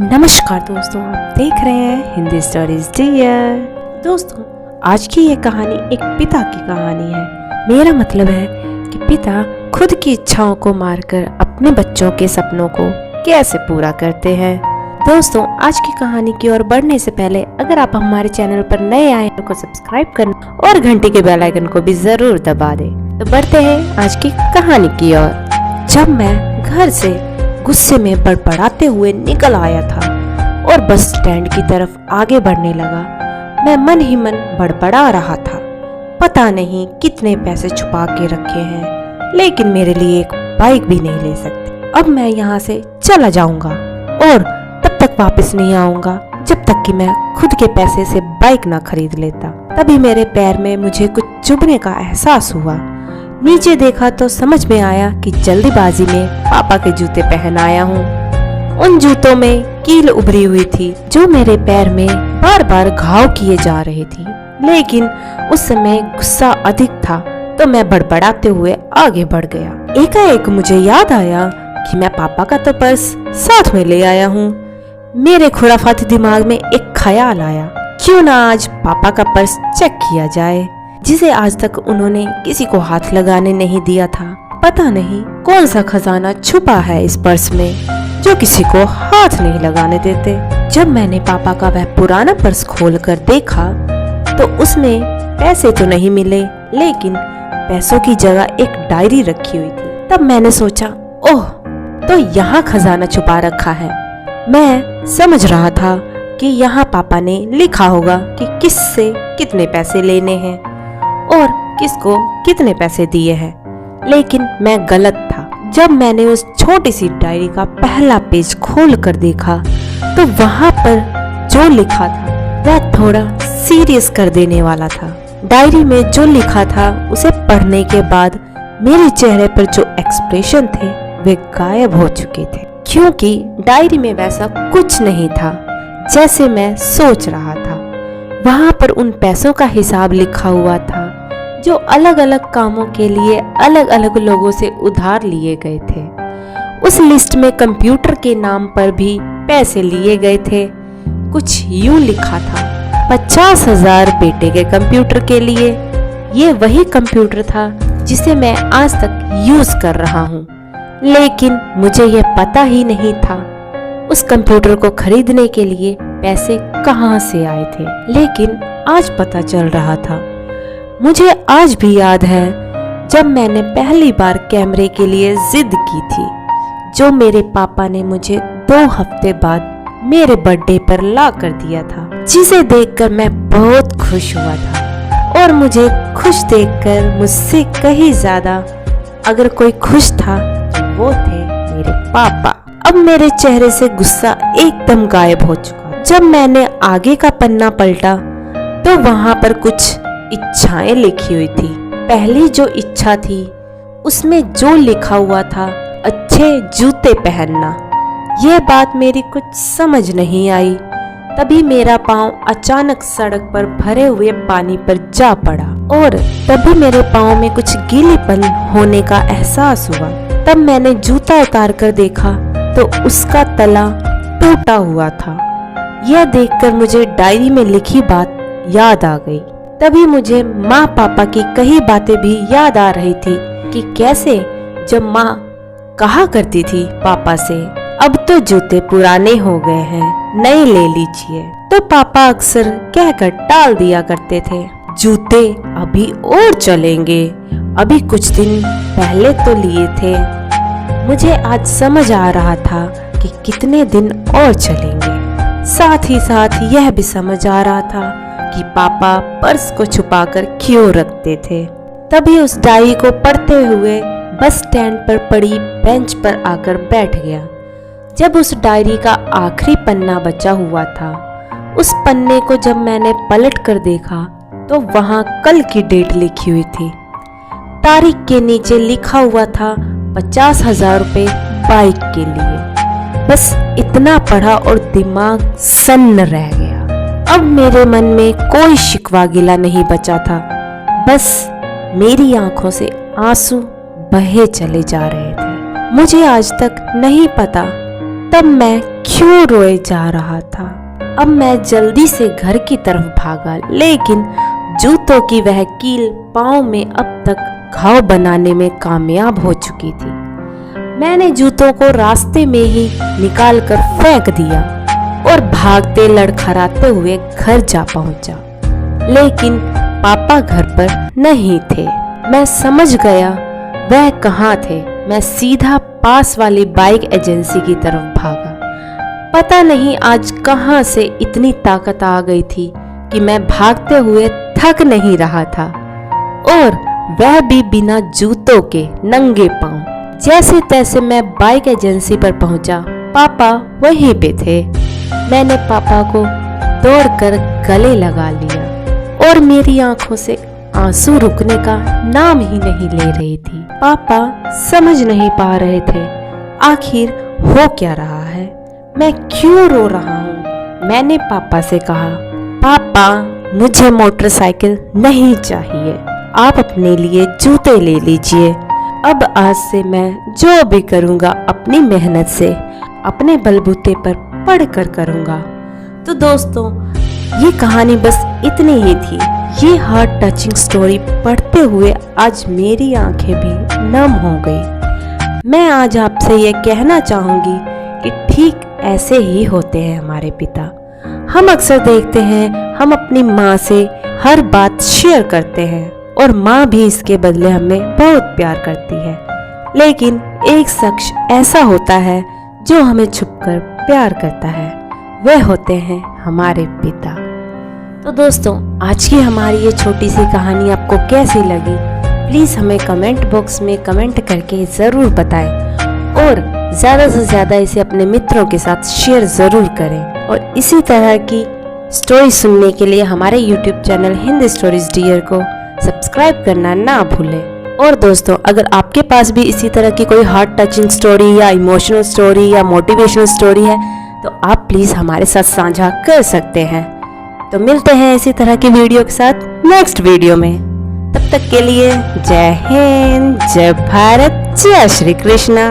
नमस्कार दोस्तों, आप देख रहे हैं हिंदी स्टोरीज डियर। दोस्तों, आज की ये कहानी एक पिता की कहानी है। मेरा मतलब है कि पिता खुद की इच्छाओं को मारकर अपने बच्चों के सपनों को कैसे पूरा करते हैं। दोस्तों, आज की कहानी की ओर बढ़ने से पहले अगर आप हमारे चैनल पर नए आए हैं तो सब्सक्राइब करना और घंटी के बेल आइकन को भी जरूर दबा दें। तो बढ़ते हैं आज की कहानी की ओर। जब मैं घर से गुस्से में बड़बड़ाते हुए निकल आया था और बस स्टैंड की तरफ आगे बढ़ने लगा, मैं मन ही मन बड़बड़ा रहा था। पता नहीं कितने पैसे छुपा के रखे हैं, लेकिन मेरे लिए एक बाइक भी नहीं ले सकते। अब मैं यहाँ से चला जाऊंगा और तब तक वापस नहीं आऊंगा जब तक कि मैं खुद के पैसे से बाइक ना खरीद लेता। तभी मेरे पैर में मुझे कुछ चुभने का एहसास हुआ। नीचे देखा तो समझ में आया कि जल्दीबाजी में पापा के जूते पहन आया हूँ। उन जूतों में कील उभरी हुई थी जो मेरे पैर में बार बार घाव किए जा रही थी, लेकिन उस समय गुस्सा अधिक था तो मैं बड़बड़ाते हुए आगे बढ़ गया। एकाएक मुझे याद आया कि मैं पापा का तो पर्स साथ में ले आया हूँ। मेरे खुराफाती दिमाग में एक ख्याल आया, क्यों ना आज पापा का पर्स चेक किया जाए, जिसे आज तक उन्होंने किसी को हाथ लगाने नहीं दिया था। पता नहीं कौन सा खजाना छुपा है इस पर्स में जो किसी को हाथ नहीं लगाने देते। जब मैंने पापा का वह पुराना पर्स खोलकर देखा तो उसमें पैसे तो नहीं मिले, लेकिन पैसों की जगह एक डायरी रखी हुई थी। तब मैंने सोचा, ओह, तो यहाँ खजाना छुपा रखा है। मैं समझ रहा था कि यहाँ पापा ने लिखा होगा कि किससे कितने पैसे लेने हैं और किसको कितने पैसे दिए हैं, लेकिन मैं गलत था। जब मैंने उस छोटी सी डायरी का पहला पेज खोल कर देखा तो वहाँ पर जो लिखा था वह थोड़ा सीरियस कर देने वाला था। डायरी में जो लिखा था उसे पढ़ने के बाद मेरे चेहरे पर जो एक्सप्रेशन थे वे गायब हो चुके थे, क्योंकि डायरी में वैसा कुछ नहीं था जैसे मैं सोच रहा था। वहाँ पर उन पैसों का हिसाब लिखा हुआ था जो अलग अलग कामों के लिए अलग अलग लोगों से उधार लिए गए थे। उस लिस्ट में कंप्यूटर के नाम पर भी पैसे लिए गए थे। कुछ यूं लिखा था, 50,000 बेटे के कंप्यूटर के लिए। ये वही कंप्यूटर था जिसे मैं आज तक यूज कर रहा हूँ, लेकिन मुझे ये पता ही नहीं था उस कंप्यूटर को खरीदने के लिए पैसे कहाँ से आए थे। लेकिन आज पता चल रहा था। मुझे आज भी याद है जब मैंने पहली बार कैमरे के लिए जिद की थी, जो मेरे पापा ने मुझे 2 हफ्ते बाद मेरे बर्थडे पर ला कर दिया था, जिसे देखकर मैं बहुत खुश हुआ था। और मुझे खुश देखकर मुझसे कहीं ज्यादा अगर कोई खुश था तो वो थे मेरे पापा। अब मेरे चेहरे से गुस्सा एकदम गायब हो चुका। जब मैंने आगे का पन्ना पलटा तो वहां पर कुछ इच्छाएं लिखी हुई थी। पहली जो इच्छा थी उसमें जो लिखा हुआ था, अच्छे जूते पहनना। यह बात मेरी कुछ समझ नहीं आई। तभी मेरा पांव अचानक सड़क पर भरे हुए पानी पर जा पड़ा और तभी मेरे पांव में कुछ गीलेपन होने का एहसास हुआ। तब मैंने जूता उतार कर देखा तो उसका तला टूटा हुआ था। यह देखकर मुझे डायरी में लिखी बात याद आ गई। तभी मुझे माँ पापा की कई बातें भी याद आ रही थी कि कैसे जब माँ कहा करती थी पापा से, अब तो जूते पुराने हो गए हैं, नए ले लीजिए, तो पापा अक्सर कहकर टाल दिया करते थे, जूते अभी और चलेंगे, अभी कुछ दिन पहले तो लिए थे। मुझे आज समझ आ रहा था कि कितने दिन और चलेंगे। साथ ही साथ यह भी समझ आ रहा था कि पापा पर्स को छुपाकर क्यों रखते थे। तभी उस डायरी को पढ़ते हुए बस स्टैंड पर पड़ी बेंच पर आकर बैठ गया। जब उस डायरी का आखिरी पन्ना बचा हुआ था, उस पन्ने को जब मैंने पलट कर देखा तो वहां कल की डेट लिखी हुई थी। तारीख के नीचे लिखा हुआ था 50,000 रुपए बाइक के लिए। बस इतना पढ़ा और दिमाग सन्न रह गया। अब मेरे मन में कोई शिकवा गिला नहीं बचा था, बस मेरी आंखों से आंसू बहे चले जा रहे थे। मुझे आज तक नहीं पता तब मैं क्यों रोए जा रहा था। अब मैं जल्दी से घर की तरफ भागा, लेकिन जूतों की वह कील पाँव में अब तक घाव बनाने में कामयाब हो चुकी थी। मैंने जूतों को रास्ते में ही निकालकर फेंक दिया और भागते लड़खड़ाते हुए घर जा पहुंचा, लेकिन पापा घर पर नहीं थे। मैं समझ गया वह कहाँ थे। मैं सीधा पास वाली बाइक एजेंसी की तरफ भागा। पता नहीं आज कहाँ से इतनी ताकत आ गई थी कि मैं भागते हुए थक नहीं रहा था, और वह भी बिना जूतों के नंगे पांव। जैसे तैसे मैं बाइक एजेंसी पर पहुंचा। पापा वहीं पे थे। मैंने पापा को दौड़कर गले लगा लिया और मेरी आंखों से आंसू रुकने का नाम ही नहीं ले रही थी। पापा समझ नहीं पा रहे थे आखिर हो क्या रहा है, मैं क्यों रो रहा हूँ। मैंने पापा से कहा, पापा मुझे मोटरसाइकिल नहीं चाहिए, आप अपने लिए जूते ले लीजिए। अब आज से मैं जो भी करूँगा अपनी मेहनत से, अपने बलबूते पर पढ़कर करूँगा। तो दोस्तों, ये कहानी बस इतनी ही थी। ये हार्ट टचिंग स्टोरी पढ़ते हुए आज मेरी आंखें भी नम हो गई। मैं आज आपसे ये कहना चाहूँगी कि ठीक ऐसे ही होते हैं हमारे पिता। हम अक्सर देखते हैं हम अपनी माँ से हर बात शेयर करते हैं और माँ भी इसके बदले हमें बहुत प्यार करती है, लेकिन एक शख्स ऐसा होता है जो हमें छुपकर प्यार करता है। वह होते हैं हमारे पिता। तो दोस्तों, आज की हमारी ये छोटी सी कहानी आपको कैसी लगी, प्लीज़ हमें कमेंट बॉक्स में कमेंट करके ज़रूर बताएं, और ज़्यादा से ज़्यादा इसे अपने मित्रों के साथ शेयर ज़रूर करें। और इसी तरह की स्टोरी सुनने के लिए हमारे YouTube channel Hindi stories dear को सब्सक्राइब करना ना भूलें। और दोस्तों, अगर आपके पास भी इसी तरह की कोई हार्ट टचिंग स्टोरी या इमोशनल स्टोरी या मोटिवेशनल स्टोरी है तो आप प्लीज़ हमारे साथ साझा कर सकते हैं। तो मिलते हैं इसी तरह की वीडियो के साथ नेक्स्ट वीडियो में। तब तक के लिए जय हिंद, जय भारत, जय श्री कृष्णा।